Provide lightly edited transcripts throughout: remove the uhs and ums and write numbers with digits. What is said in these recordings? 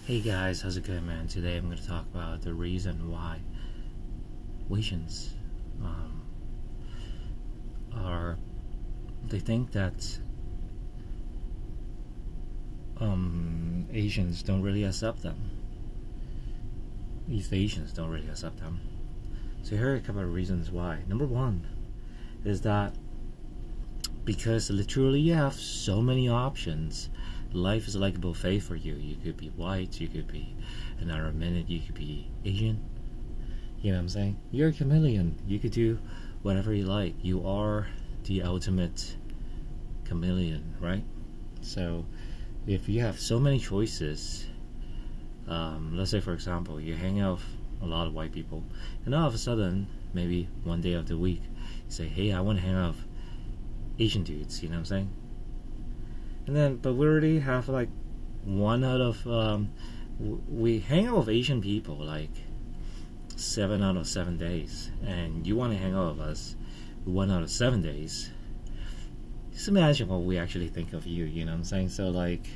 Hey guys, how's it going, man? Today I'm going to talk about the reason why Wasians um, are. They think that Asians don't really accept them. East Asians don't really accept them. So here are a couple of reasons why. Number one is that because literally you have so many options. Life is like a buffet for you. You could be white, you could be another minute, you could be Asian. You know what I'm saying? You're a chameleon. You could do whatever you like. You are the ultimate chameleon, right? So if you have so many choices, let's say for example, you hang out with a lot of white people, and all of a sudden, maybe one day of the week, you say, hey, I want to hang out with Asian dudes, you know what I'm saying? And then, but we already have like one out of, we hang out with Asian people like 7 out of 7 days, and you want to hang out with us 1 out of 7 days. Just imagine what we actually think of you, you know what I'm saying? So like,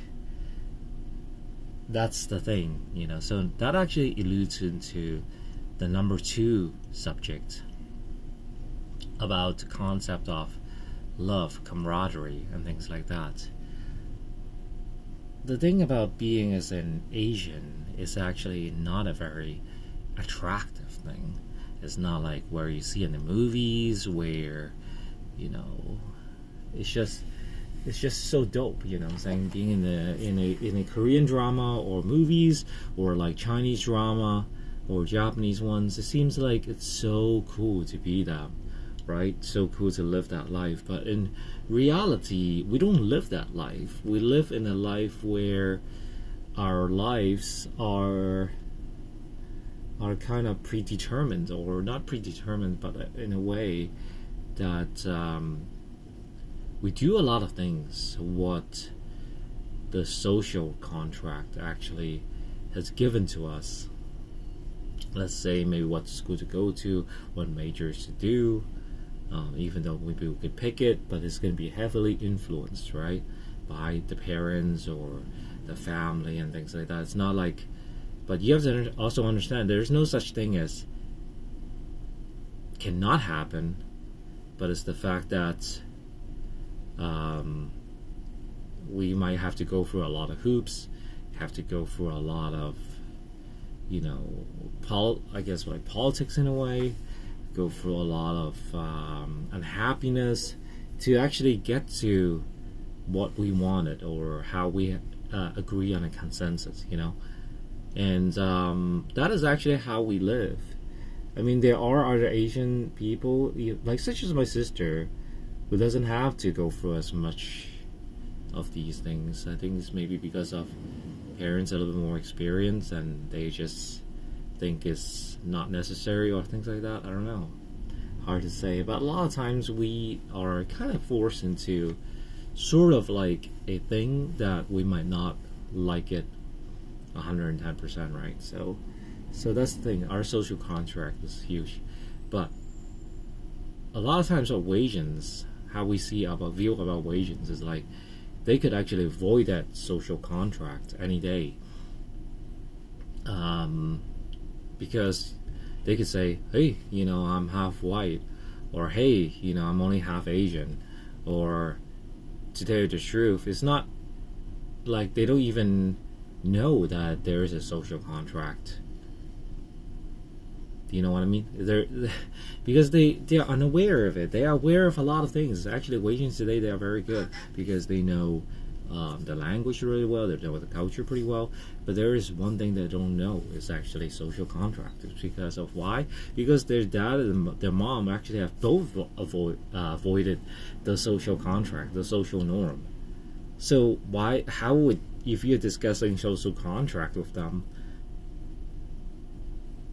that's the thing, you know. So that actually alludes into the number 2 subject about the concept of love, camaraderie, and things like that. The thing about being as an Asian is actually not a very attractive thing. It's not like where you see in the movies where, you know, it's just so dope, you know what I'm saying? Being in a Korean drama or movies or like Chinese drama or Japanese ones, it seems like it's so cool to be that, right? So cool to live that life. But in reality, we don't live that life. We live in a life where our lives are kind of predetermined, or not predetermined, but in a way that we do a lot of things what the social contract actually has given to us. Let's say maybe what school to go to, what majors to do, even though maybe we could pick it, but it's going to be heavily influenced, right, by the parents or the family and things like that. It's not like, but you have to also understand there's no such thing as cannot happen, but it's the fact that we might have to go through a lot of hoops, have to go through a lot of, you know, I guess like politics in a way, go through a lot of unhappiness to actually get to what we wanted or how we agree on a consensus, you know. And that is actually how we live. I mean, there are other Asian people, like such as my sister, who doesn't have to go through as much of these things. I think it's maybe because of parents a little bit more experienced and they just think it's not necessary or things like that. I don't know. Hard to say. But a lot of times we are kind of forced into sort of like a thing that we might not like it 110%, right? So that's the thing. Our social contract is huge. But a lot of times our Asians, how we see about view about Asians is like they could actually avoid that social contract any day, because they could say, hey, you know, I'm half white, or hey, you know, I'm only half Asian, or to tell you the truth, it's not like they don't even know that there is a social contract. Do you know what I mean? Because they are unaware of it. They are aware of a lot of things. Actually, Asians today, they are very good because they know the language really well. They know the culture pretty well. But there is one thing they don't know is actually social contract. It's because of why? Because their dad and their mom actually have both avoided the social contract, the social norm. So why? How would, if you're discussing social contract with them,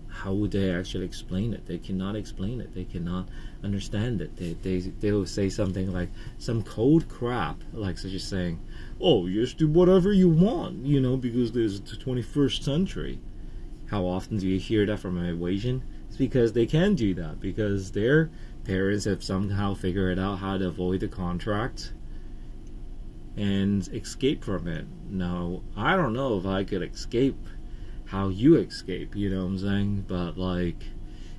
how would they actually explain it? They cannot explain it. They cannot understand it. They will say something like some cold crap, like such as saying, "Oh, you just do whatever you want," you know, because there's the 21st century. How often do you hear that from an Asian? It's because they can do that because their parents have somehow figured out how to avoid the contract, and escape from it. Now, I don't know if I could escape how you escape, you know what I'm saying? But like,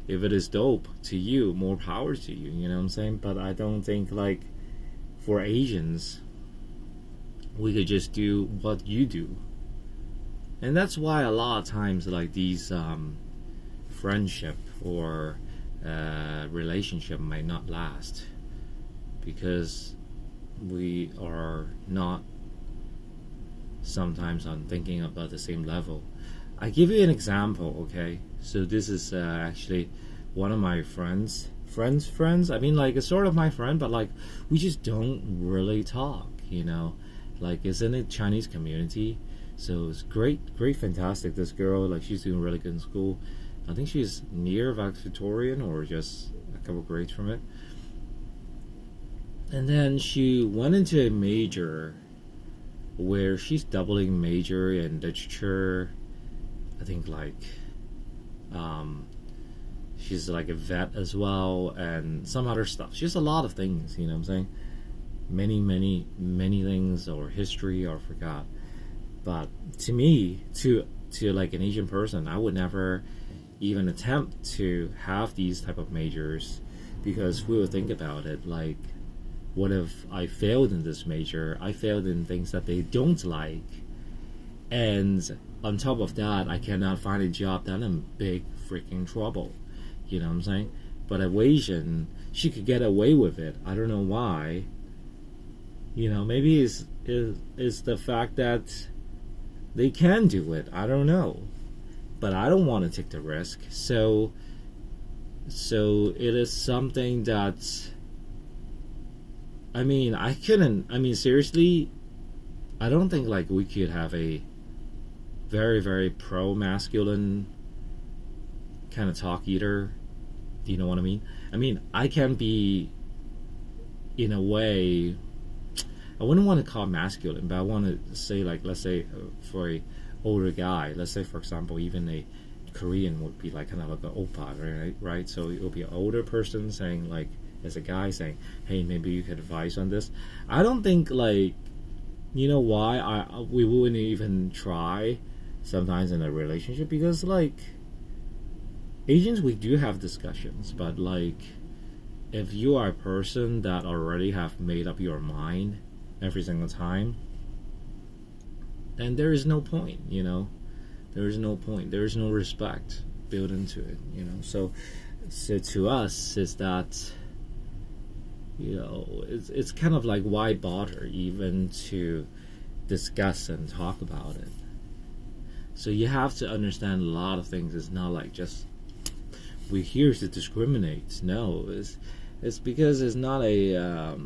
if it is dope to you, more power to you, you know what I'm saying? But I don't think like for Asians, we could just do what you do. And that's why a lot of times like these friendship or relationship might not last, because we are not sometimes on thinking about the same level. I give you an example, okay? So this is actually one of my friends. I mean, like, it's sort of my friend, but like, we just don't really talk, you know? Like, it's in a Chinese community, so it's great, fantastic. This girl, like, she's doing really good in school. I think she's near valedictorian or just a couple grades from it. And then she went into a major where she's doubling major in literature. I think like she's like a vet as well, and some other stuff. She's a lot of things, you know what I'm saying? Many things, or history, or forgot. But to me, to like an Asian person, I would never even attempt to have these type of majors, because we would think about it like, what if I failed in this major? I failed in things that they don't like, and on top of that, I cannot find a job. Then I'm in big freaking trouble. You know what I'm saying? But a Wasian, she could get away with it. I don't know why. You know, maybe it's the fact that they can do it. I don't know. But I don't want to take the risk. So it is something that, I mean, seriously, I don't think like we could have a very, very pro-masculine kind of talk either. Do you know what I mean? I mean, I can be, in a way, I wouldn't want to call it masculine, but I want to say, like, let's say for a older guy, let's say, for example, even a Korean would be like kind of like an oppa, right? So it would be an older person saying, like, as a guy saying, hey, maybe you could advise on this. I don't think, like, you know why we wouldn't even try sometimes in a relationship, because like Asians, we do have discussions, but like if you are a person that already have made up your mind every single time, then there is no point, you know. There is no point. There is no respect built into it, you know. So to us, is that, you know, it's kind of like, why bother even to discuss and talk about it? So you have to understand a lot of things. It's not like just we're here to discriminate. No, it's because it's not a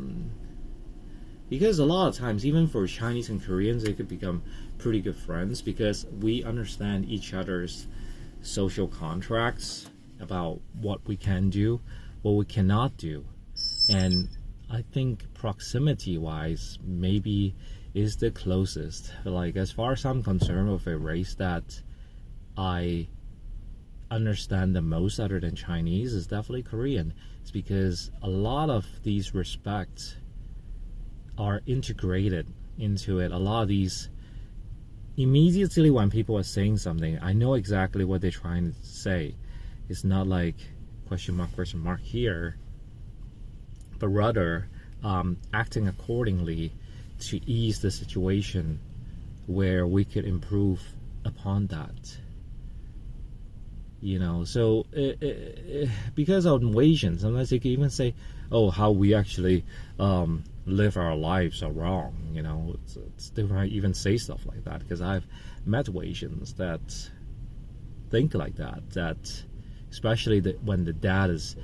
because a lot of times, even for Chinese and Koreans, they could become pretty good friends because we understand each other's social contracts about what we can do, what we cannot do. And I think proximity-wise, maybe is the closest. Like, as far as I'm concerned, with a race that I understand the most other than Chinese, is definitely Korean. It's because a lot of these respects are integrated into it. A lot of these, immediately when people are saying something, I know exactly what they're trying to say. It's not like question mark here, but rather acting accordingly to ease the situation where we could improve upon that. You know, so because of Wasian, sometimes they can even say, oh, how we actually live our lives are wrong. You know, they might even say stuff like that, because I've met Wasians that think like that especially when the dad is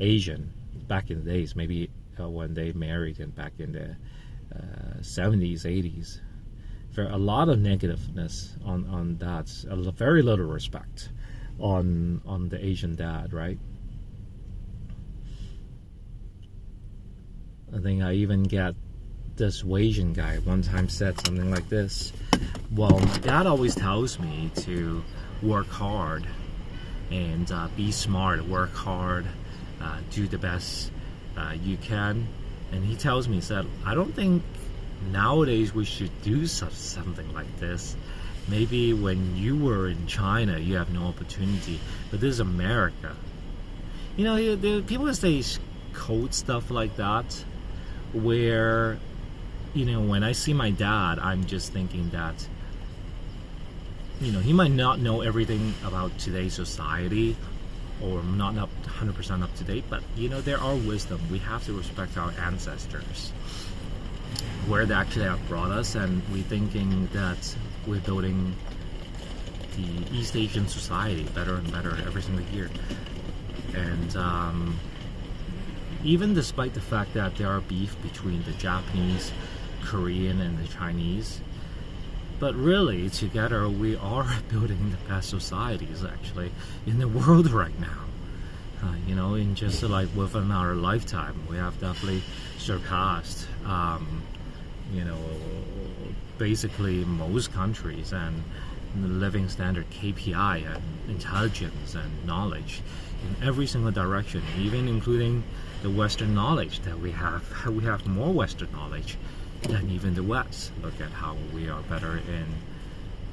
Asian, back in the days, maybe when they married and back in the 70s, 80s. A lot of negativeness on that, very little respect on the Asian dad, right? I think I even get this Wasian guy one time said something like this: well, my dad always tells me to work hard and be smart, work hard, do the best you can. And he tells me, he said, I don't think nowadays we should do something like this. Maybe when you were in China, you have no opportunity, but this is America. You know, people say code stuff like that, where, you know, when I see my dad, I'm just thinking that, you know, he might not know everything about today's society, or not 100% up to date, but, you know, there are wisdom. We have to respect our ancestors, where they actually have brought us, and we're thinking that we're building the East Asian society better and better every single year. And even despite the fact that there are beef between the Japanese, Korean, and the Chinese, but really together we are building the best societies actually in the world right now. You know, in just like within our lifetime, we have definitely surpassed, you know, basically most countries, and the living standard KPI and intelligence and knowledge in every single direction, even including the Western knowledge that we have. We have more Western knowledge than even the West. Look at how we are better in,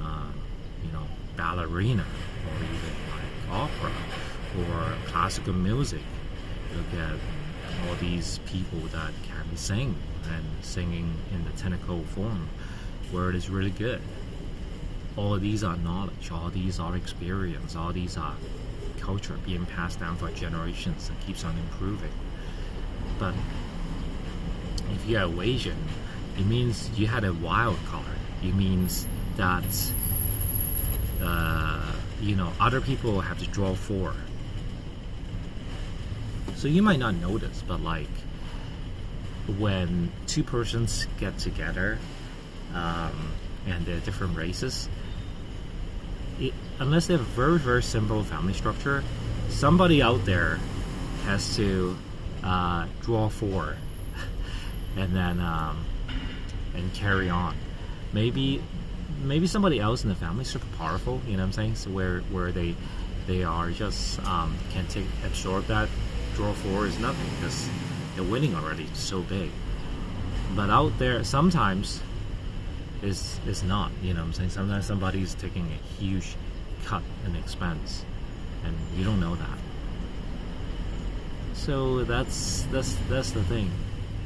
you know, ballerina, or even like opera, or classical music. Look at all these people that can sing, and singing in the technical form, where it is really good. All of these are knowledge, all these are experience, all these are culture being passed down for generations and keeps on improving. But if you are Wasian, it means you had a wild card. It means that you know, other people have to draw for. So you might not notice, but like when two persons get together, and they're different races, unless they have a very, very simple family structure, somebody out there has to draw for, and then and carry on. Maybe somebody else in the family is super powerful, you know what I'm saying? So where they are just can absorb that. Draw for is nothing because they're winning already, so big. But out there sometimes is not, you know what I'm saying? Sometimes somebody's taking a huge cut in expense, and you don't know that. So that's the thing.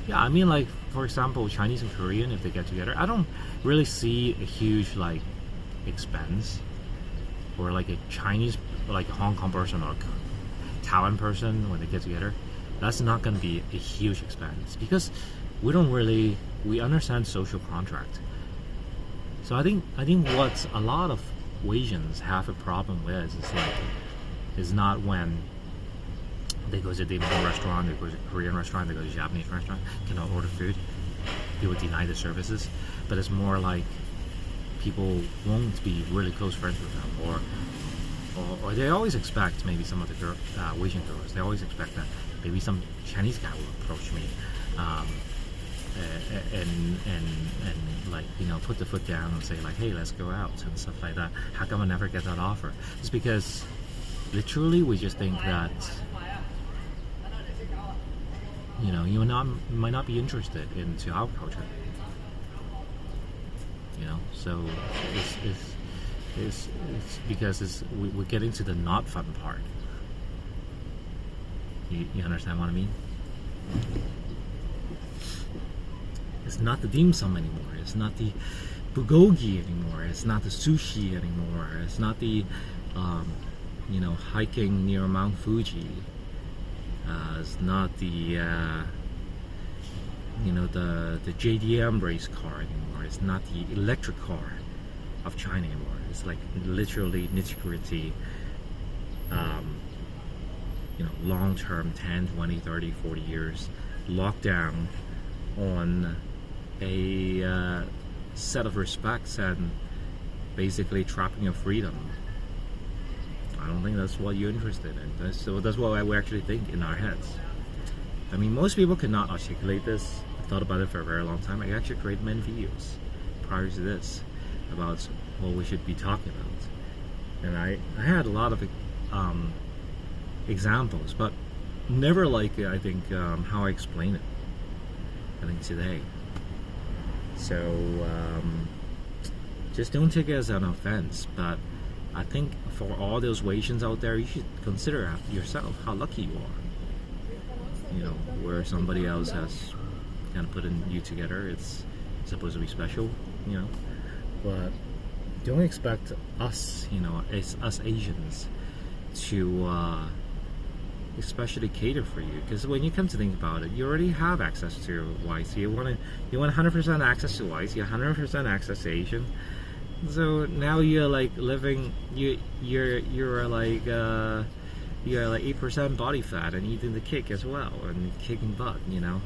Yeah, I mean, like, for example, Chinese and Korean, if they get together, I don't really see a huge like expense, or like a Chinese, like a Hong Kong person or a Taiwan person when they get together. That's not going to be a huge expense, because we understand social contract. So I think what a lot of Asians have a problem with is not when they go to a Vietnamese restaurant, they go to a Korean restaurant, they go to a Japanese restaurant, cannot order food, people deny the services, but it's more like people won't be really close friends with them, or they always expect, maybe some of the Asian girls, they always expect that maybe some Chinese guy will approach me, and like, you know, put the foot down and say like, hey, let's go out and stuff like that. How come I never get that offer? It's because literally we just think that, you know, you might not be interested into our culture, you know. So it's because we're getting to the not fun part. You understand what I mean? It's not the dim sum anymore. It's not the bulgogi anymore. It's not the sushi anymore. It's not the you know, hiking near Mount Fuji. It's not the you know, the JDM race car anymore. It's not the electric car of China anymore. It's like literally nitty-gritty, you know, long-term, 10, 20, 30, 40 years lockdown on a set of respects and basically trapping your freedom. I don't think that's what you're interested in. That's what we actually think in our heads. I mean, most people cannot articulate this. I've thought about it for a very long time. I actually created many videos prior to this about what we should be talking about, and I had a lot of examples, but never like I think how I explain it. I think today. So just don't take it as an offense, but I think for all those Wasians out there, you should consider yourself how lucky you are. You know, where somebody else has kind of put you together, it's supposed to be special, you know. But don't expect us, you know, as us Asians, to especially cater for you, because when you come to think about it, you already have access to whites. You want 100% access to whites. You 100% access to Asian. So now you're like living. You're like 8% body fat and eating the cake as well and kicking butt. You know.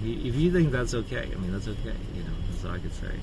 If you think that's okay, I mean that's okay. You know, that's all I could say.